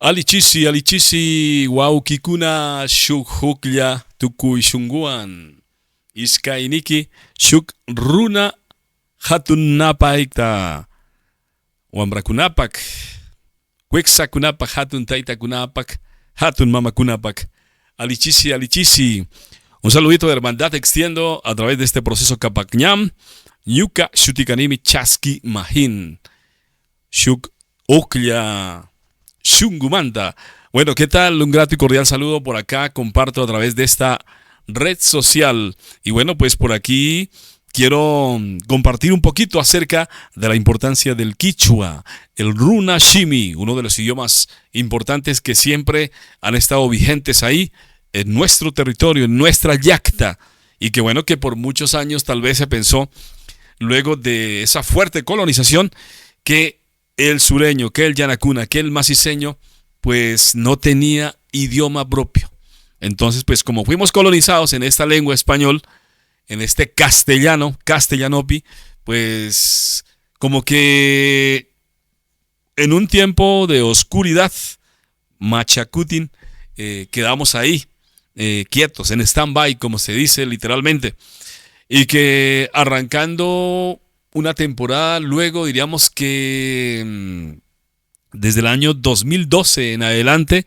Alichisi, alichisi, waukikuna shuk huklla tukuy shunguan. Iskayniki shuk runa hatunnapaykta. Wambrakunapak, kweksakunapak, hatun taytakunapak, hatun mamakunapak. Alichisi, alichisi. Un saludito de hermandad extiendo a través de este proceso Capacñam. Yuka Shutikanimi Chaski Majin. Shuk Oklia Shungumanta. Bueno, ¿qué tal? Un grato y cordial saludo por acá. Comparto a través de esta red social. Y bueno, pues por aquí quiero compartir un poquito acerca de la importancia del Quichua, el Runa Shimi, uno de los idiomas importantes que siempre han estado vigentes ahí en nuestro territorio, en nuestra yacta. Y que bueno, que por muchos años tal vez se pensó, luego de esa fuerte colonización, que el sureño, que el yanacuna, que el maciseño, pues no tenía idioma propio. Entonces, pues como fuimos colonizados en esta lengua español, en este castellano, castellanopi, pues como que en un tiempo de oscuridad, machacutin, quedamos ahí, quietos, en stand-by, como se dice literalmente. Y que arrancando una temporada, luego diríamos que desde el año 2012 en adelante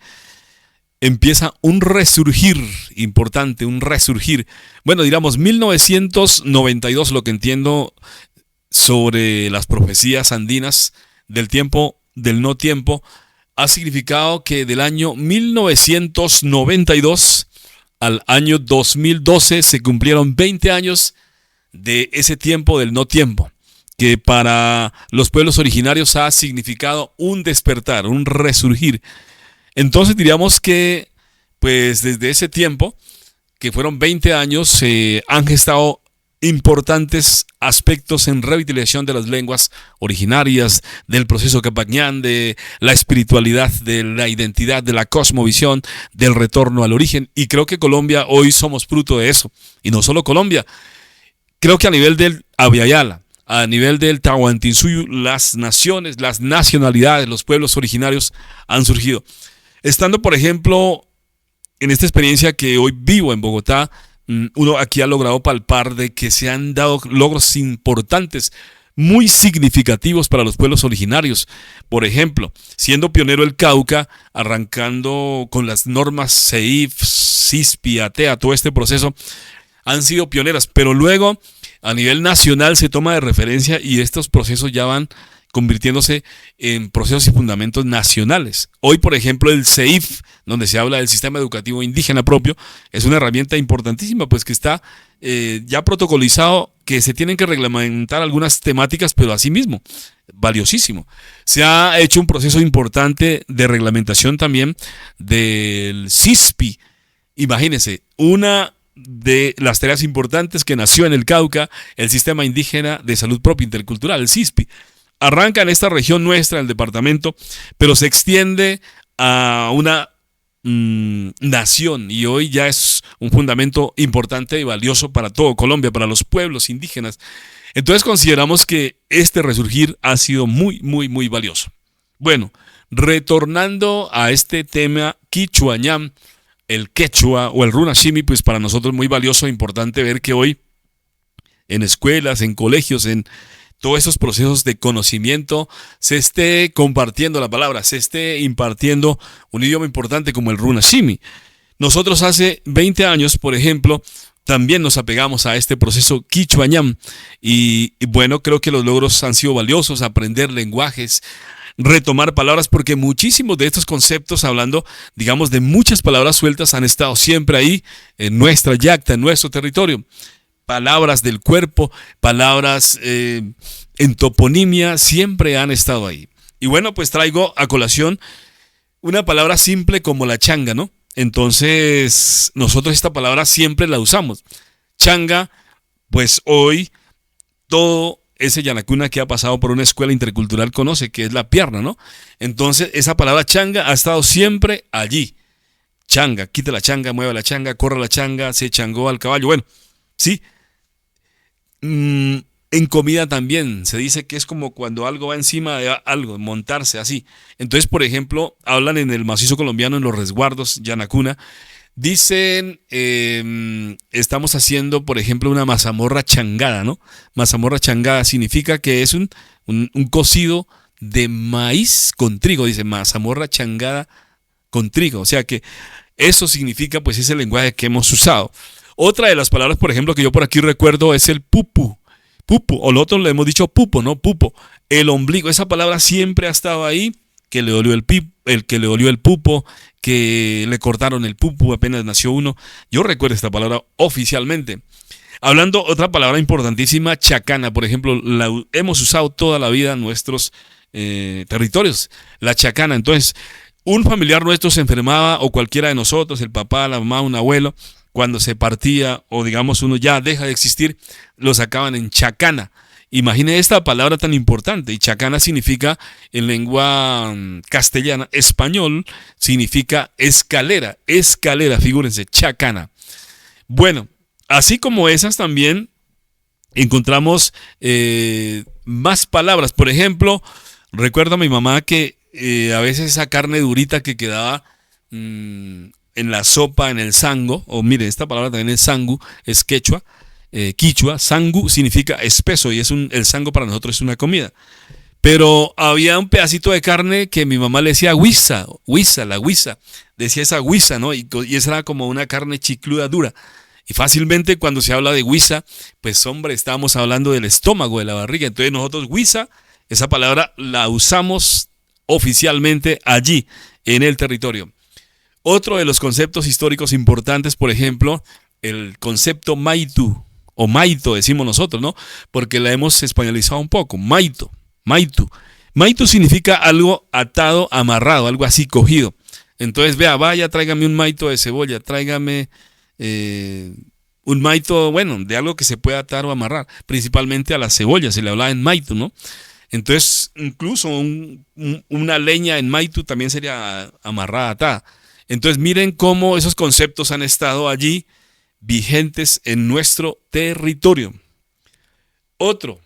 empieza un resurgir importante, un resurgir. Bueno, diríamos 1992, lo que entiendo sobre las profecías andinas del tiempo, del no tiempo, ha significado que del año 1992 al año 2012 se cumplieron 20 años de ese tiempo del no tiempo, que para los pueblos originarios ha significado un despertar, un resurgir. Entonces diríamos que pues desde ese tiempo, que fueron 20 años, se han gestado importantes aspectos en revitalización de las lenguas originarias, del proceso Capacñán, de la espiritualidad, de la identidad, de la cosmovisión, del retorno al origen. Y creo que Colombia hoy somos fruto de eso. Y no solo Colombia. Creo que a nivel del Aviala, a nivel del Tahuantinsuyo, las naciones, las nacionalidades, los pueblos originarios han surgido. Estando, por ejemplo, en esta experiencia que hoy vivo en Bogotá, uno aquí ha logrado palpar de que se han dado logros importantes, muy significativos para los pueblos originarios. Por ejemplo, siendo pionero el Cauca, arrancando con las normas CEIF, CISPI, ATEA, todo este proceso, han sido pioneras, pero luego a nivel nacional se toma de referencia y estos procesos ya van convirtiéndose en procesos y fundamentos nacionales. Hoy, por ejemplo, el CEIF, donde se habla del sistema educativo indígena propio, es una herramienta importantísima, pues que está ya protocolizado, que se tienen que reglamentar algunas temáticas, pero asimismo, valiosísimo. Se ha hecho un proceso importante de reglamentación también del CISPI. Imagínense, una de las tareas importantes que nació en el Cauca, el Sistema Indígena de Salud Propia Intercultural, el CISPI. Arranca en esta región nuestra, el departamento, pero se extiende a una nación y hoy ya es un fundamento importante y valioso para todo Colombia, para los pueblos indígenas. Entonces consideramos que este resurgir ha sido muy, muy, muy valioso. Bueno, retornando a este tema quichuañam, el quechua o el runashimi, pues para nosotros es muy valioso e importante ver que hoy en escuelas, en colegios, en todos estos procesos de conocimiento se esté compartiendo la palabra, se esté impartiendo un idioma importante como el runashimi. Nosotros hace 20 años, por ejemplo, también nos apegamos a este proceso quichuañam y bueno, creo que los logros han sido valiosos, aprender lenguajes, retomar palabras, porque muchísimos de estos conceptos, hablando, digamos, de muchas palabras sueltas, han estado siempre ahí en nuestra yacta, en nuestro territorio. Palabras del cuerpo, palabras en toponimia, siempre han estado ahí. Y bueno, pues traigo a colación una palabra simple como la changa, ¿no? Entonces, nosotros esta palabra siempre la usamos. Changa, pues hoy todo ese yanacuna que ha pasado por una escuela intercultural conoce que es la pierna, ¿no? Entonces, esa palabra changa ha estado siempre allí. Changa, quita la changa, mueva la changa, corra la changa, se changó al caballo. Bueno, sí. En comida también se dice que es como cuando algo va encima de algo, montarse así. Entonces, por ejemplo, hablan en el macizo colombiano, en los resguardos, Yanacuna, dicen, estamos haciendo, por ejemplo, una mazamorra changada, ¿no? Mazamorra changada significa que es un cocido de maíz con trigo, dice mazamorra changada con trigo. O sea que eso significa, pues, ese lenguaje que hemos usado. Otra de las palabras, por ejemplo, que yo por aquí recuerdo es el pupu. Pupo, o nosotros le hemos dicho pupo, ¿no? Pupo. El ombligo, esa palabra siempre ha estado ahí, que le dolió el que le dolió el pupo, que le cortaron el pupo apenas nació uno. Yo recuerdo esta palabra oficialmente. Hablando otra palabra importantísima, chacana, por ejemplo, la hemos usado toda la vida en nuestros territorios, la chacana. Entonces, un familiar nuestro se enfermaba o cualquiera de nosotros, el papá, la mamá, un abuelo, cuando se partía o digamos uno ya deja de existir, lo sacaban en chacana. Imagine esta palabra tan importante. Y chacana significa, en lengua castellana, español, significa escalera. Escalera, figúrense, chacana. Bueno, así como esas también encontramos más palabras. Por ejemplo, recuerdo a mi mamá que a veces esa carne durita que quedaba en la sopa, en el sango, o mire, esta palabra también es sangu, es quechua, quichua, sangu significa espeso y el sango para nosotros es una comida. Pero había un pedacito de carne que mi mamá le decía huisa, huisa, la huisa, decía esa huisa, ¿no? Y esa era como una carne chicluda dura. Y fácilmente cuando se habla de huisa, pues hombre, estábamos hablando del estómago, de la barriga. Entonces nosotros huisa, esa palabra la usamos oficialmente allí, en el territorio. Otro de los conceptos históricos importantes, por ejemplo, el concepto maitu, o maito decimos nosotros, ¿no? Porque la hemos españolizado un poco, maito, maitu. Maitu significa algo atado, amarrado, algo así cogido. Entonces, vea, vaya, tráigame un maito de cebolla, tráigame un maito, bueno, de algo que se pueda atar o amarrar, principalmente a la cebolla, se le hablaba en maitu, ¿no? Entonces, incluso una leña en maitu también sería amarrada, atada. Entonces, miren cómo esos conceptos han estado allí vigentes en nuestro territorio. Otro,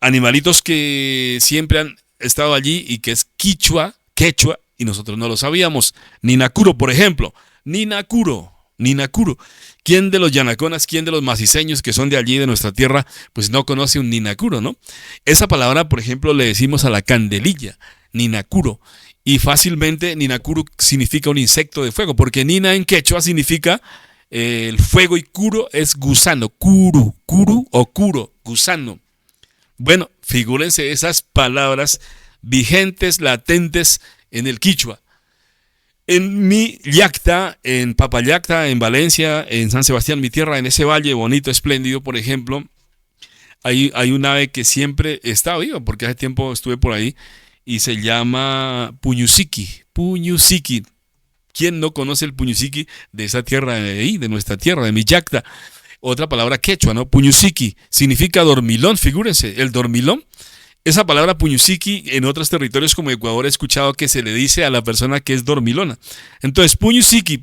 animalitos que siempre han estado allí y que es quichua, quechua, y nosotros no lo sabíamos. Ninacuro, por ejemplo. Ninacuro, Ninacuro. ¿Quién de los yanaconas, quién de los maciseños que son de allí, de nuestra tierra, pues no conoce un ninacuro, ¿no? Esa palabra, por ejemplo, le decimos a la candelilla, ninacuro. Y fácilmente ninacuro significa un insecto de fuego, porque nina en quechua significa el fuego y curo es gusano, curu o curo, gusano. Bueno, figúrense esas palabras vigentes, latentes en el quichua. En mi Yacta, en Papayacta, en Valencia, en San Sebastián, mi tierra, en ese valle bonito, espléndido, por ejemplo, hay un ave que siempre está viva, porque hace tiempo estuve por ahí, y se llama puñusiqui. Puñusiqui. ¿Quién no conoce el puñusiqui de esa tierra de ahí, de nuestra tierra, de mi Yacta? Otra palabra quechua, ¿no? Puñusiqui significa dormilón, figúrense, el dormilón. Esa palabra puñusiqui en otros territorios como Ecuador he escuchado que se le dice a la persona que es dormilona. Entonces, puñusiqui,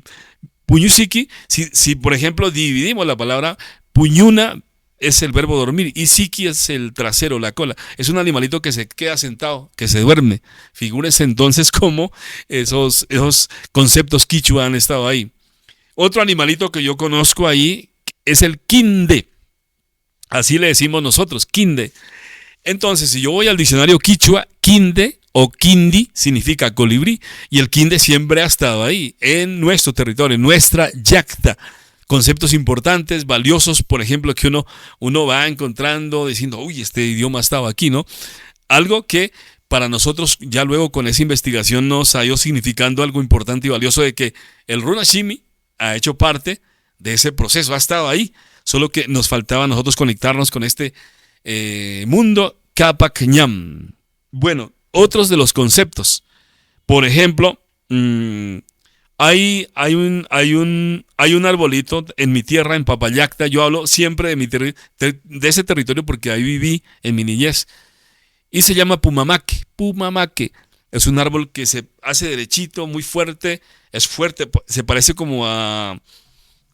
si por ejemplo dividimos la palabra puñuna, es el verbo dormir, y siqui es el trasero, la cola. Es un animalito que se queda sentado, que se duerme. Figúrense entonces cómo esos conceptos quichua han estado ahí. Otro animalito que yo conozco ahí es el quinde. Así le decimos nosotros, quinde. Entonces, si yo voy al diccionario quichua, quinde o quindi significa colibrí, y el quinde siempre ha estado ahí, en nuestro territorio, en nuestra Yacta. Conceptos importantes, valiosos, por ejemplo, que uno va encontrando diciendo, uy, este idioma estaba aquí, ¿no? Algo que para nosotros ya luego con esa investigación nos ha ido significando algo importante y valioso de que el Runashimi ha hecho parte de ese proceso, ha estado ahí, solo que nos faltaba a nosotros conectarnos con este mundo Capac Ñam. Bueno, otros de los conceptos, por ejemplo, hay un arbolito en mi tierra, en Papayacta. Yo hablo siempre de ese territorio porque ahí viví en mi niñez. Y se llama pumamaque. Pumamaque. Es un árbol que se hace derechito, muy fuerte. Es fuerte, se parece como a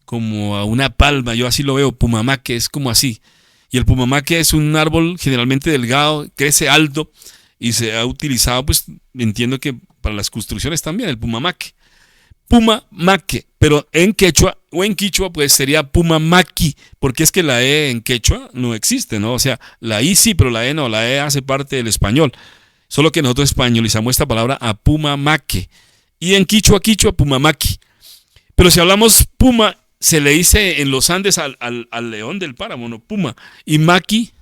una palma. Yo así lo veo, pumamaque, es como así. Y el pumamaque es un árbol generalmente delgado, crece alto y se ha utilizado, pues entiendo que para las construcciones también, el pumamaque. Pumamaque, pero en quechua o en quichua pues sería pumamaqui, porque es que la E en quechua no existe, ¿no? O sea, la I sí, pero la E no, la E hace parte del español. Solo que nosotros españolizamos esta palabra a pumamaque. Y en quichua, pumamaqui. Pero si hablamos puma, se le dice en los Andes al león del páramo, ¿no? Puma. Y maqui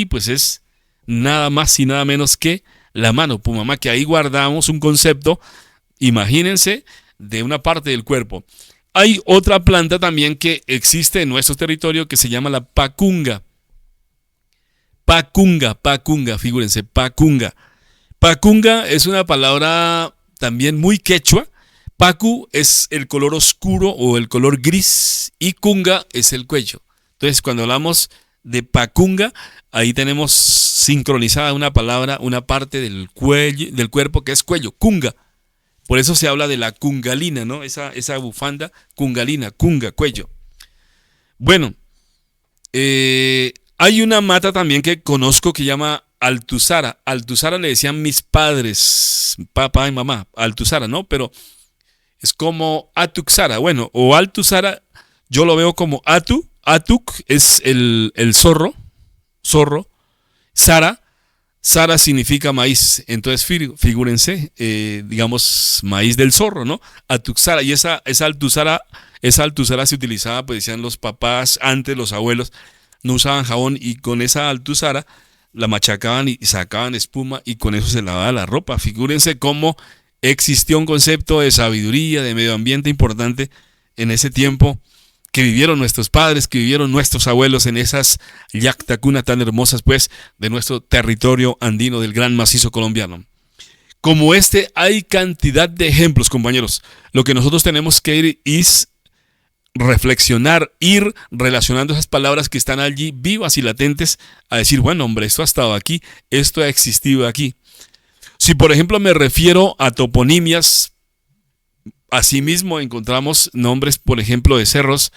pues es nada más y nada menos que la mano, pumamaqui. Ahí guardamos un concepto, imagínense, de una parte del cuerpo. Hay otra planta también que existe en nuestro territorio que se llama la pacunga. Pacunga, figúrense, pacunga. Pacunga es una palabra también muy quechua. Pacu es el color oscuro o el color gris y cunga es el cuello. Entonces, cuando hablamos de pacunga, ahí tenemos sincronizada una palabra, una parte del cuello, del cuerpo que es cuello, cunga. Por eso se habla de la cungalina, ¿no? Esa bufanda cungalina, cunga, cuello. Bueno, hay una mata también que conozco que llama altuzara. Altuzara le decían mis padres, papá y mamá, altuzara, ¿no? Pero es como atuxara, bueno, o altuzara, yo lo veo como atuk es el zorro, Sara significa maíz, entonces figúrense, digamos, maíz del zorro, ¿no? Atuxara, y esa altuzara se utilizaba, pues decían los papás, antes los abuelos, no usaban jabón y con esa altuzara la machacaban y sacaban espuma y con eso se lavaba la ropa. Figúrense cómo existió un concepto de sabiduría, de medio ambiente importante en ese tiempo que vivieron nuestros padres, que vivieron nuestros abuelos en esas yactacunas tan hermosas, pues, de nuestro territorio andino del gran macizo colombiano. Como este, hay cantidad de ejemplos, compañeros. Lo que nosotros tenemos que ir es reflexionar, ir relacionando esas palabras que están allí vivas y latentes a decir, bueno, hombre, esto ha estado aquí, esto ha existido aquí. Si, por ejemplo, me refiero a toponimias, asimismo encontramos nombres, por ejemplo, de cerros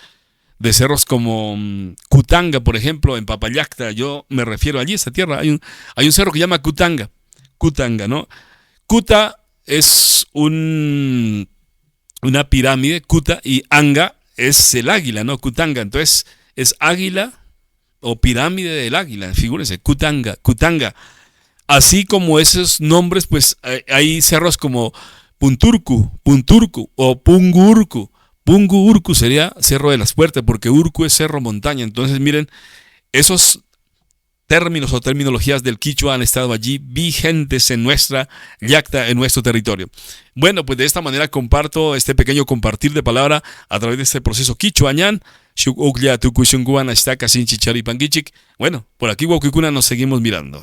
como Cutanga, por ejemplo, en Papallacta. Yo me refiero allí, a esa tierra. Hay un cerro que se llama Cutanga, ¿no? Cuta es una pirámide, Cuta, y Anga es el águila, ¿no? Cutanga. Entonces, es águila o pirámide del águila, figúrense, Cutanga. Así como esos nombres, pues hay cerros como Punturcu o Pungurcu. Pungu sería Cerro de las Puertas, porque Urcu es cerro montaña. Entonces, miren, esos términos o terminologías del quichua han estado allí vigentes en nuestra yacta, en nuestro territorio. Bueno, pues de esta manera comparto este pequeño compartir de palabra a través de este proceso quichuañán. Bueno, por aquí Huacuicuna nos seguimos mirando.